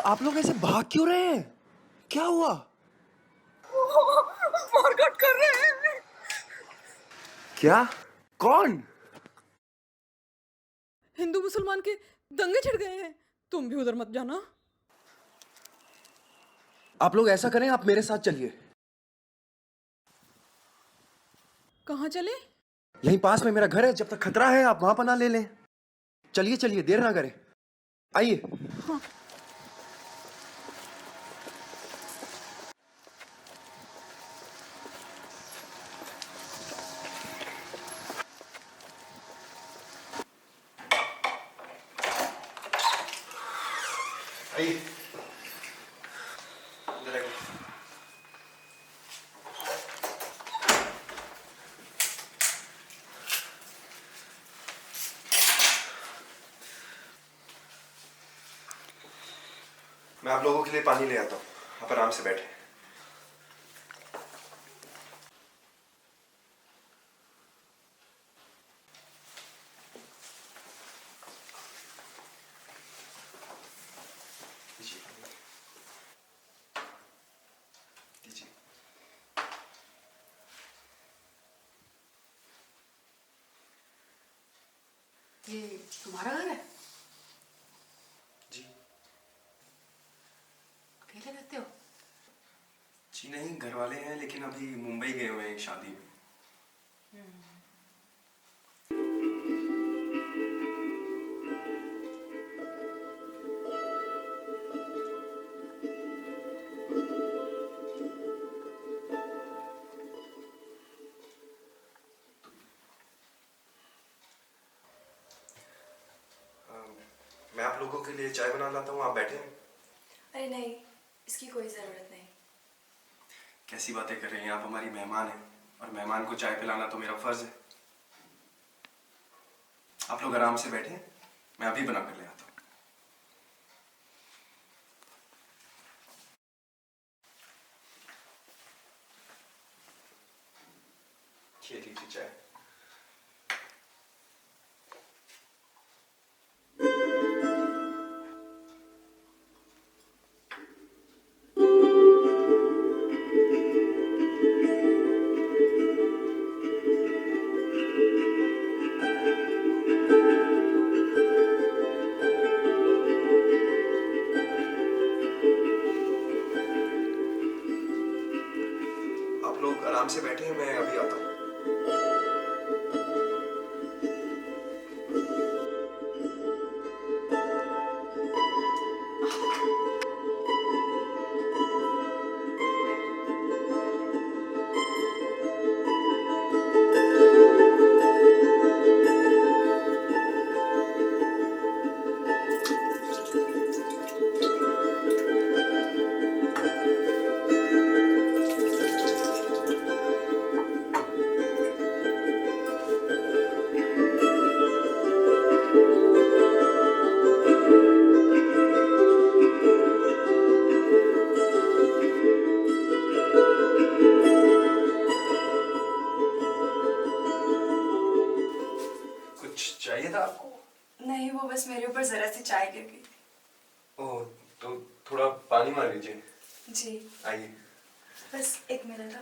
आप लोग ऐसे भाग क्यों रहे हैं? क्या हुआ? मारकाट कर रहे हैं। क्या? कौन? हिंदू मुसलमान के दंगे छिड़ गए हैं। तुम भी उधर मत जाना। आप लोग ऐसा करें, आप मेरे साथ चलिए। कहाँ चले? यहीं पास में मेरा घर है, जब तक खतरा है आप वहां पनाह ले लें। चलिए चलिए, देर ना करें, आइए। हाँ। आइए। मैं आप लोगों के लिए पानी ले आता हूँ, आप आराम से बैठे। ये तुम्हारा घर है? जी। अकेले रहते हो? जी नहीं, घर वाले हैं, लेकिन अभी मुंबई गए हुए हैं शादी में। मैं आप लोगों के लिए चाय बना लाता हूँ, आप बैठे हैं। अरे नहीं, इसकी कोई ज़रूरत नहीं। कैसी बातें कर रही हैं आप? हमारी मेहमान हैं और मेहमान को चाय पिलाना तो मेरा फर्ज है। आप लोग आराम से बैठे, मैं अभी बना कर ले आता हूँ। ये लीजिए चाय। आप लोग आराम से बैठे हैं, मैं अभी आता हूँ। कुछ चाहिए था आपको? नहीं, वो बस मेरे ऊपर ज़रा सी चाय गिर गई थी। ओह, तो थोड़ा पानी मार लीजिए। जी, आइए। बस एक मिनट।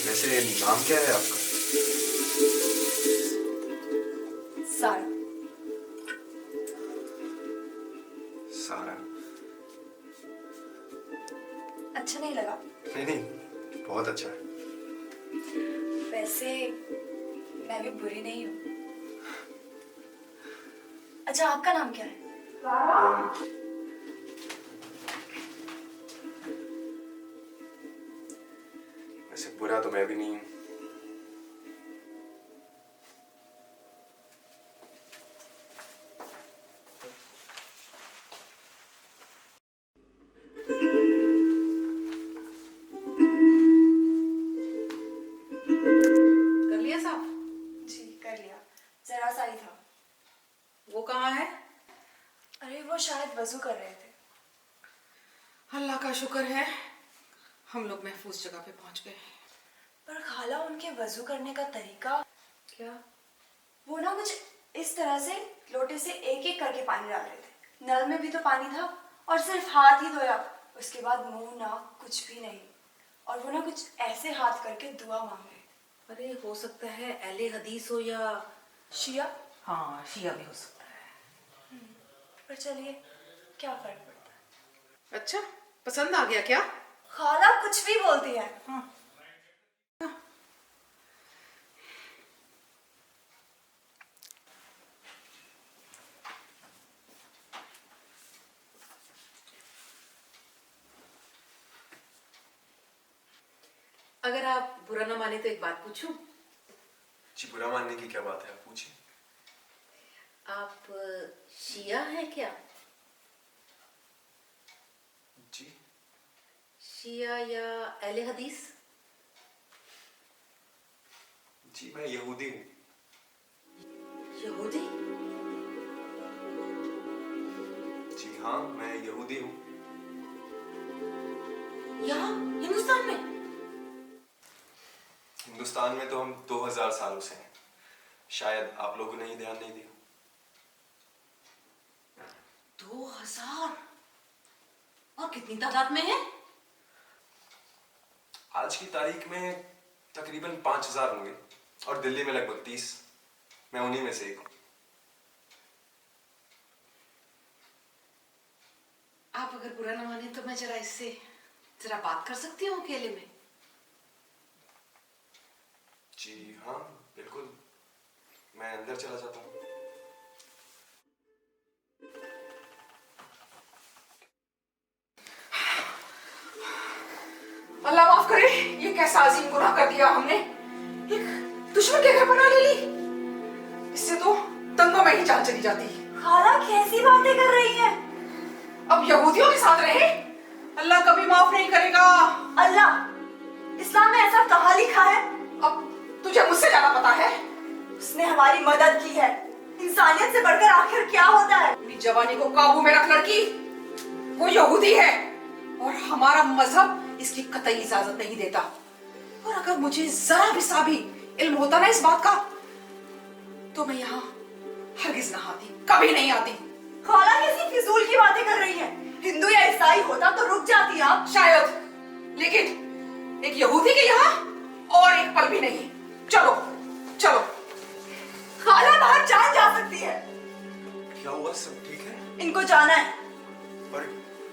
वैसे नाम क्या है आपका? सारा। सारा? अच्छा नहीं लगा? नहीं नहीं, बहुत अच्छा है। वैसे मैं भी बुरी नहीं हूँ। अच्छा, आपका नाम क्या है? वैसे बुरा तो मैं भी नहीं हूँ। वो शायद वजू कर रहे थे। अल्लाह का शुक्र है हम लोग महफूज जगह पे पहुंच गए। पर खाला उनके वजू करने का तरीका, क्या? वो ना कुछ इस तरह से लोटे से एक एक करके पानी डाल रहे थे। नल में भी तो पानी था और सिर्फ हाथ ही धोया, उसके बाद मुंह नाक कुछ भी नहीं। और वो ना कुछ ऐसे हाथ करके दुआ मांग रहे थे। अरे हो सकता है अहले हदीस हो या शिया। हाँ शिया भी हो सकता है। पर चलिए, क्या फर्क पड़ता है। अच्छा पसंद आ गया क्या? खाला कुछ भी बोलती है। हाँ। अगर आप बुरा ना माने तो एक बात पूछूं? जी बुरा मानने की क्या बात है, आप पूछिए। आप शिया हैं क्या? जी शिया या अहले हदीस? जी मैं यहूदी हूँ। यहूदी? जी हाँ, मैं यहूदी हूँ। यहाँ हिंदुस्तान में? हिंदुस्तान में तो हम 2000 सालों से हैं। शायद आप लोगों ने ही ध्यान नहीं दिया। 2000? और कितनी तादाद में है? आज की तारीख में तकरीबन 5000 होंगे और दिल्ली में लगभग 30। मैं उन्हीं में से एक हूँ। आप अगर बुरा ना माने तो मैं जरा बात कर सकती हूँ अकेले में? जी हाँ बिल्कुल, मैं अंदर चला जाता हूँ। अल्लाह माफ करे, ये कैसा अजीम गुनाह कर दिया हमने। एक दुश्मन के घर बना ले ली। इससे तो दंगों में ही जान चली जाती। खाला कैसी बातें कर रही है। अब यहूदियों के साथ रहे, अल्लाह कभी माफ नहीं करेगा। अल्लाह, इस्लाम में ऐसा कहाँ लिखा है? अब तुझे मुझसे ज्यादा पता है। उसने हमारी मदद की है। इंसानियत से बढ़कर आखिर क्या होता है? अपनी जवानी को काबू में रख लड़की, वो यहूदी है और हमारा मजहब इसकी कतई इजाजत नहीं देता। और अगर मुझे जरा भी सा भी इल्म होता ना इस बात का, तो मैं यहाँ हरगिज ना आती, कभी नहीं आती। खाला कैसी फिजूल की बातें कर रही है। हिंदू या ईसाई होता तो रुक जाती आप। शायद, लेकिन एक यहूदी के यहाँ और एक पल भी नहीं। चलो चलो। खाला बाहर जान जा सकती है। क्या हुआ, सब ठीक है? इनको जाना है। पर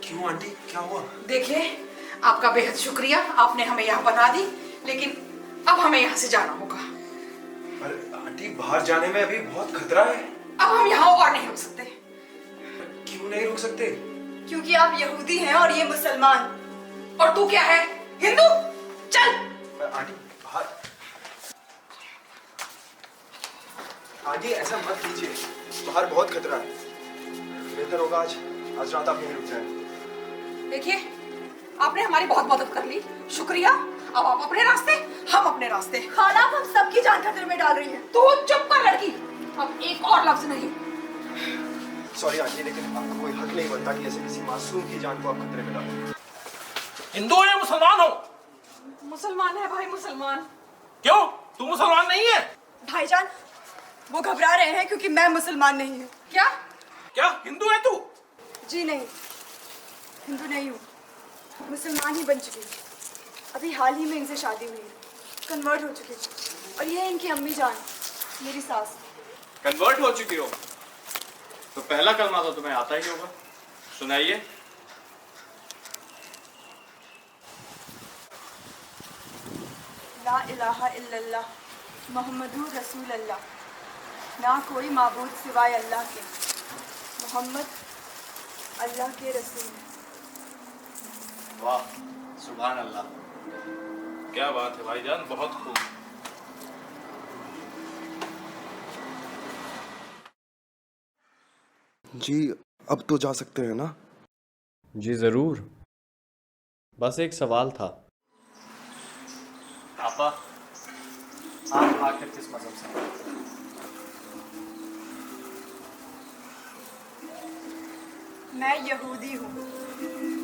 क्यों आंटी, क्या हुआ? देखिए, आपका बेहद शुक्रिया, आपने हमें यहाँ बता दी, लेकिन अब हमें यहाँ से जाना होगा। पर आंटी बाहर जाने में अभी बहुत खतरा है। अब हम यहाँ और नहीं रुक सकते। क्यों नहीं रुक सकते? क्योंकि आप यहूदी हैं और ये मुसलमान। और तू क्या है, हिंदू? चल। आंटी बाहर, आंटी ऐसा मत कीजिए, बाहर बहुत खतरा है। बेहतर होगा आज रात आप यहीं रुक जाएं। देखिए, आपने हमारी बहुत मदद कर ली, शुक्रिया। अब आप अपने रास्ते, हम अपने रास्ते। खाला आप हम सबकी जान खतरे में डाल रही हैं। तू चुप कर लड़की, अब एक और लफ्ज नहीं। सॉरी आंटी, लेकिन आपका कोई हक नहीं बनता कि ऐसे किसी मासूम की जान को आप खतरे में डालें। हिंदू हो या मुसलमान हो? मुसलमान है भाई, मुसलमान। क्यों, तू मुसलमान नहीं है? भाईजान, वो घबरा रहे हैं क्योंकि मैं मुसलमान नहीं हूँ। क्या? क्या हिंदू है तू? जी नहीं, हिंदू नहीं हूँ, मुसलमान ही बन चुकी हूँ। अभी हाल ही में इनसे शादी हुई है, कन्वर्ट हो चुकी हूँ। और ये है इनकी अम्मी जान, मेरी सास। कन्वर्ट हो चुकी हो तो पहला कलमा तो तुम्हें आता ही होगा, सुनाइए। ला इलाहा इल्लल्लाह मोहम्मदुर रसूल अल्लाह, ना कोई माबूद सिवाय अल्लाह के, मोहम्मद अल्लाह के रसूल हैं। वाह, सुभान अल्लाह, क्या बात है भाईजान, बहुत खूब। जी अब तो जा सकते हैं ना? जी ज़रूर, बस एक सवाल था। आपा, आप आखिर किस मजहब से हैं? मैं यहूदी हूँ।